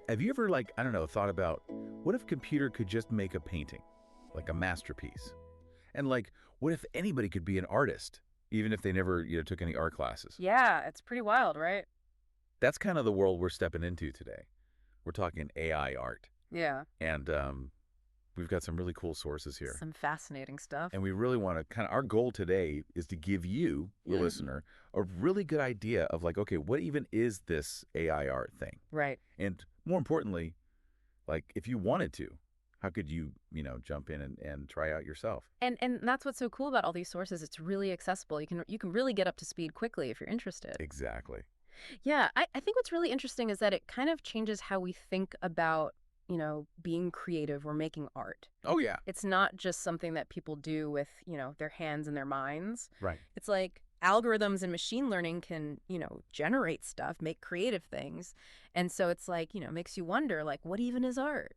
Have you ever, like, I don't know, thought about what if a computer could just make a painting, like a masterpiece? And like, what if anybody could be an artist, even if they never, took any art classes? Yeah, it's pretty wild, right? That's kind of the world we're stepping into today. We're talking AI art. Yeah, And we've got some really cool sources here. some fascinating stuff. And we really want to our goal today is to give you, the listener, a really good idea of like, okay, what even is this AI art thing? Right. And more importantly, like if you wanted to, how could you, jump in and try out yourself? And that's what's so cool about all these sources. It's really accessible. You can really get up to speed quickly if you're interested. Exactly. Yeah, I think what's really interesting is that it kind of changes how we think about, being creative or making art. Oh, yeah. It's not just something that people do with, their hands and their minds. Right. It's like algorithms and machine learning can, generate stuff, make creative things. And so it's like, makes you wonder, like, what even is art?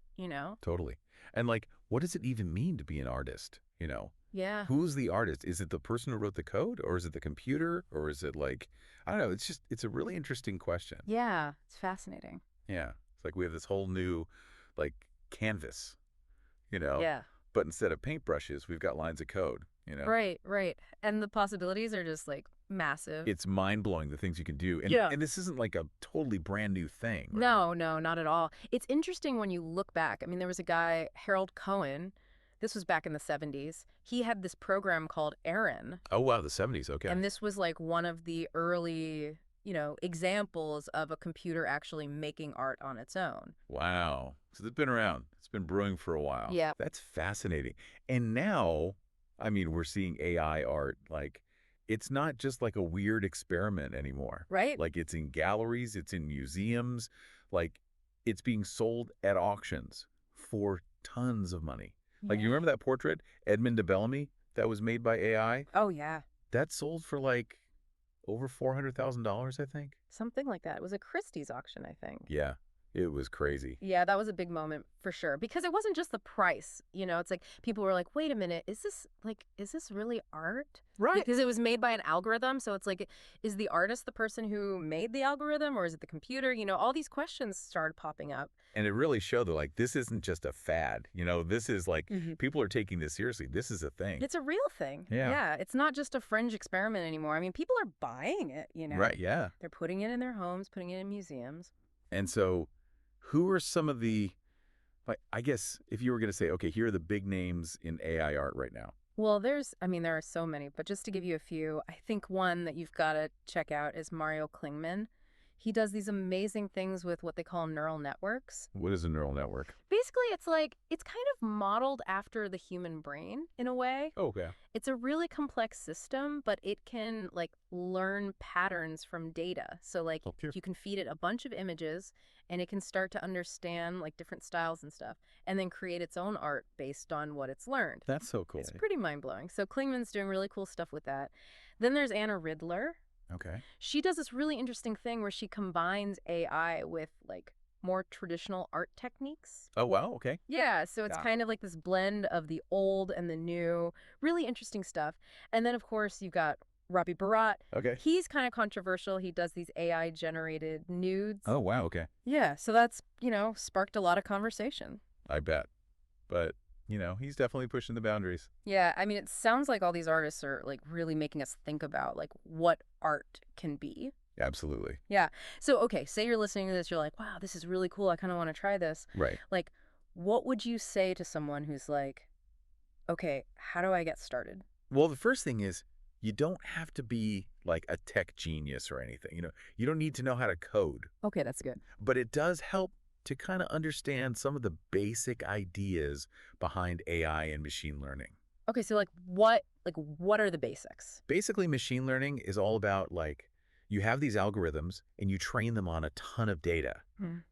Totally. And like, what does it even mean to be an artist? Yeah. Who's the artist? Is it the person who wrote the code, or is it the computer, or is it like, I don't know. It's a really interesting question. Yeah, it's fascinating. Yeah. It's like we have this whole new, like, canvas, you know, Yeah. but instead of paintbrushes, we've got lines of code. Right, right. And the possibilities are just like massive. It's mind blowing the things you can do. And, Yeah. and this isn't like a totally brand new thing. Right? No, no, not at all. It's interesting when you look back. I mean, there was a guy, Harold Cohen. This was back in the 70s. He had this program called Aaron. Oh, wow. The 70s. Okay. And this was like one of the early, examples of a computer actually making art on its own. Wow. So it's been around. It's been brewing for a while. Yeah. That's fascinating. And now, I mean, we're seeing AI art. Like, it's not just like a weird experiment anymore. Right? Like, it's in galleries, it's in museums. Like, it's being sold at auctions for tons of money. Like, you remember that portrait, Edmund de Bellamy, that was made by AI? Oh, yeah. That sold for like over $400,000, I think. Something like that. It was a Christie's auction, I think. Yeah, it was crazy. Yeah, that was a big moment for sure. Because it wasn't just the price. It's like people were like, wait a minute, is this really art? Right. Because it was made by an algorithm. So it's like, is the artist the person who made the algorithm or is it the computer? All these questions started popping up. And it really showed that, like, this isn't just a fad. This is like, Mhm. people are taking this seriously. This is a thing. It's a real thing. Yeah. Yeah. It's not just a fringe experiment anymore. I mean, people are buying it. Right, yeah. They're putting it in their homes, putting it in museums. And so who are some of the, like, I guess if you were going to say, okay, here are the big names in AI art right now. Well, there are so many, but just to give you a few, I think one that you've got to check out is Mario Klingman. He does these amazing things with what they call neural networks. What is a neural network? Basically, it's kind of modeled after the human brain in a way. Oh, okay. It's a really complex system, but it can like learn patterns from data. So like Okay. you can feed it a bunch of images and it can start to understand like different styles and stuff and then create its own art based on what it's learned. That's so cool. It's pretty mind-blowing. So Klingman's doing really cool stuff with that. Then there's Anna Ridler. Okay. She does this really interesting thing where she combines AI with like more traditional art techniques. Oh, wow. Okay. Yeah, so it's Yeah. kind of like this blend of the old and the new, really interesting stuff. And then, of course, you've got Ravi Bharat. Okay. He's kind of controversial. He does these AI-generated nudes. Oh, wow. Okay. Yeah, so that's, sparked a lot of conversation. I bet. But, he's definitely pushing the boundaries. Yeah, I mean, it sounds like all these artists are like really making us think about like what art can be. Absolutely. Yeah. So, okay, say you're listening to this, you're like, wow, this is really cool. I kind of want to try this. Right. Like, what would you say to someone who's like, okay, how do I get started? Well, the first thing is you don't have to be like a tech genius or anything. You don't need to know how to code, Okay, that's good. but it does help to kind of understand some of the basic ideas behind AI and machine learning. Okay, so what are the basics? Basically, machine learning is all about like you have these algorithms and you train them on a ton of data.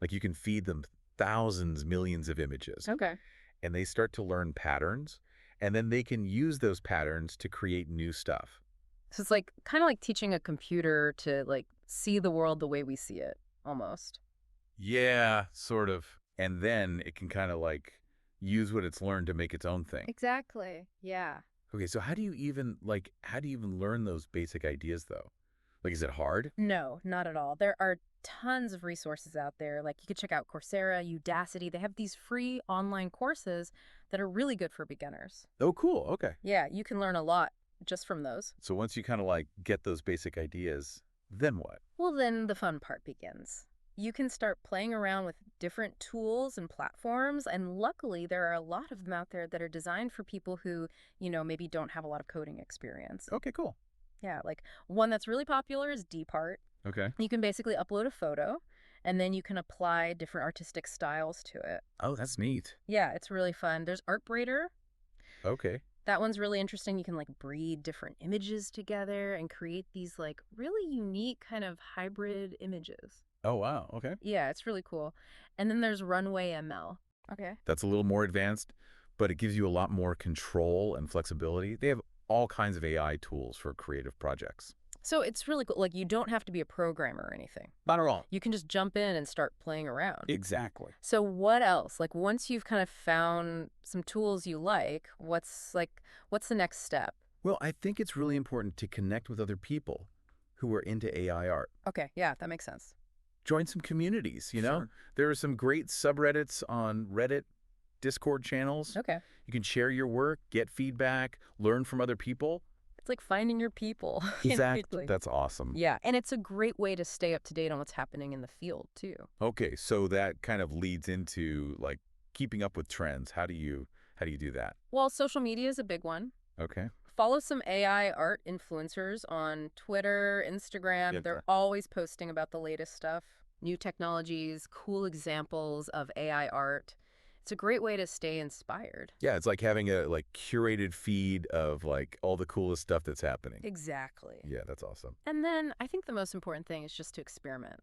Like you can feed them thousands, millions of images, Okay. and they start to learn patterns, and then they can use those patterns to create new stuff. So it's like kind of like teaching a computer to like see the world the way we see it, almost. Yeah, sort of. And then it can kind of like use what it's learned to make its own thing. Exactly. Yeah. Okay, so how do you even learn those basic ideas though? Like, is it hard? No, not at all. There are tons of resources out there. Like you could check out Coursera, Udacity. They have these free online courses that are really good for beginners. Oh, cool. Okay. Yeah, you can learn a lot just from those. So once you kind of like get those basic ideas, then what? Well, then the fun part begins. You can start playing around with different tools and platforms, and luckily there are a lot of them out there that are designed for people who, maybe don't have a lot of coding experience. Okay, cool. Yeah, like one that's really popular is Depart. Okay. You can basically upload a photo, and then you can apply different artistic styles to it. Oh, that's neat. Yeah, it's really fun. There's Artbrader. Okay. That one's really interesting. You can like breed different images together and create these like really unique kind of hybrid images. Oh, wow. Okay. Yeah, it's really cool. And then there's Runway ML. Okay. That's a little more advanced, but it gives you a lot more control and flexibility. They have all kinds of AI tools for creative projects. So it's really cool. Like you don't have to be a programmer or anything. Not at all. You can just jump in and start playing around. Exactly. So what else? Like once you've kind of found some tools you like, what's the next step? Well, I think it's really important to connect with other people who are into AI art. Okay, yeah, that makes sense. Join some communities, you know? Sure. There are some great subreddits on Reddit, Discord channels. Okay. You can share your work, get feedback, learn from other people. It's like finding your people. Exactly. That's awesome. Yeah, and it's a great way to stay up to date on what's happening in the field, too. Okay, so that kind of leads into like keeping up with trends. How do you do that? Well, social media is a big one. Okay. Follow some AI art influencers on Twitter, Instagram. Yeah. They're always posting about the latest stuff, new technologies, cool examples of AI art. It's a great way to stay inspired. Yeah, it's like having a like curated feed of like all the coolest stuff that's happening. Exactly. Yeah, that's awesome. And then I think the most important thing is just to experiment,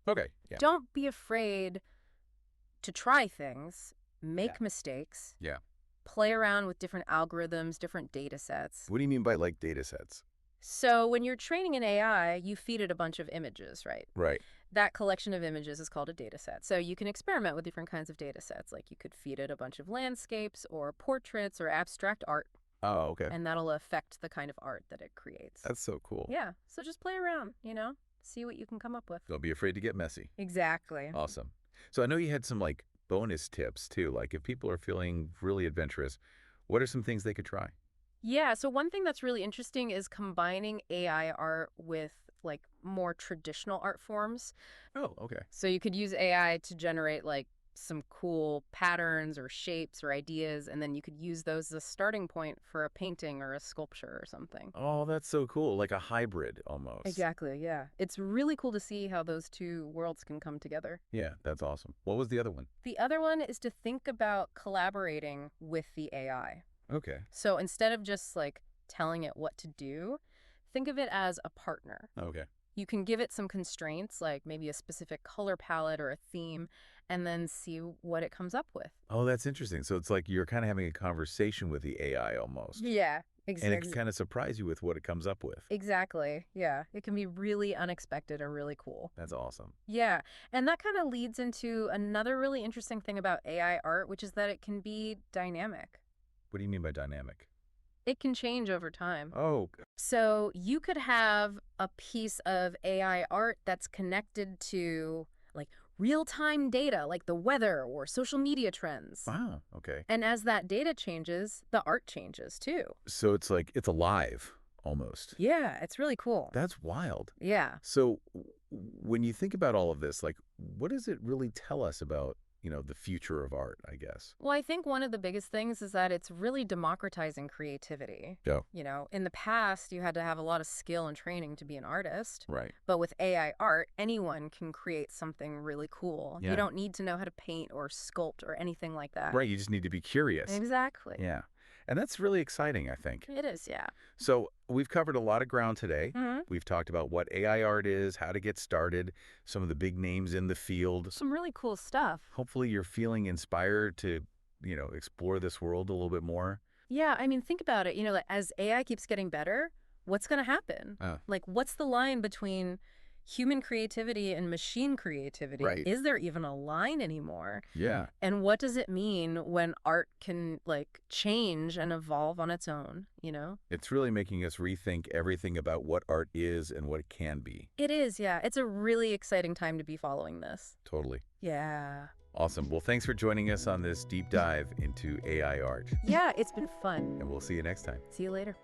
Okay. Yeah. Don't be afraid to try things, make mistakes. Yeah. Play around with different algorithms, different data sets. What do you mean by like data sets? So when you're training an AI, you feed it a bunch of images, right? Right. That collection of images is called a data set. So you can experiment with different kinds of data sets. Like you could feed it a bunch of landscapes or portraits or abstract art, Oh, okay. and that'll affect the kind of art that it creates. That's so cool. Yeah. So just play around, see what you can come up with. Don't be afraid to get messy. Exactly. Awesome. So I know you had some like bonus tips too. Like if people are feeling really adventurous, what are some things they could try? Yeah, so one thing that's really interesting is combining AI art with like more traditional art forms. Oh, okay. So you could use AI to generate like some cool patterns or shapes or ideas, and then you could use those as a starting point for a painting or a sculpture or something. Oh, that's so cool. Like a hybrid almost. Exactly, yeah. It's really cool to see how those two worlds can come together. Yeah, that's awesome. What was the other one? The other one is to think about collaborating with the AI. Okay. So instead of just like telling it what to do, think of it as a partner. Okay. You can give it some constraints, like maybe a specific color palette or a theme, and then see what it comes up with. Oh, that's interesting. So it's like you're kind of having a conversation with the AI almost. Yeah, And it exactly. can kind of surprise you with what it comes up with. Exactly. Yeah. It can be really unexpected or really cool. That's awesome. Yeah. And that kind of leads into another really interesting thing about AI art, which is that it can be dynamic. What do you mean by dynamic? It can change over time. Oh, So you could have a piece of AI art that's connected to like real-time data, like the weather or social media trends. wow. Okay. And as that data changes, the art changes too. So it's like it's alive almost. Yeah, it's really cool. That's wild. Yeah. So when you think about all of this, like what does it really tell us about, the future of art, I guess? Well, I think one of the biggest things is that it's really democratizing creativity. Yeah. In the past, you had to have a lot of skill and training to be an artist. Right. But with AI art, anyone can create something really cool. Yeah. You don't need to know how to paint or sculpt or anything like that. Right. You just need to be curious. Exactly. Yeah. And that's really exciting, I think. It is, yeah. So we've covered a lot of ground today. hmm We've talked about what AI art is, how to get started, some of the big names in the field. Some really cool stuff. Hopefully you're feeling inspired to, explore this world a little bit more. Yeah, I mean, think about it. Like, as AI keeps getting better, what's going to happen? Uh. Like, what's the line between human creativity and machine creativity. Right. Is there even a line anymore? Yeah. And what does it mean when art can, like, change and evolve on its own, you know? It's really making us rethink everything about what art is and what it can be. It is, yeah. It's a really exciting time to be following this. Totally. Yeah. Awesome. Well, thanks for joining us on this deep dive into AI art. Yeah, it's been fun. And we'll see you next time. See you later.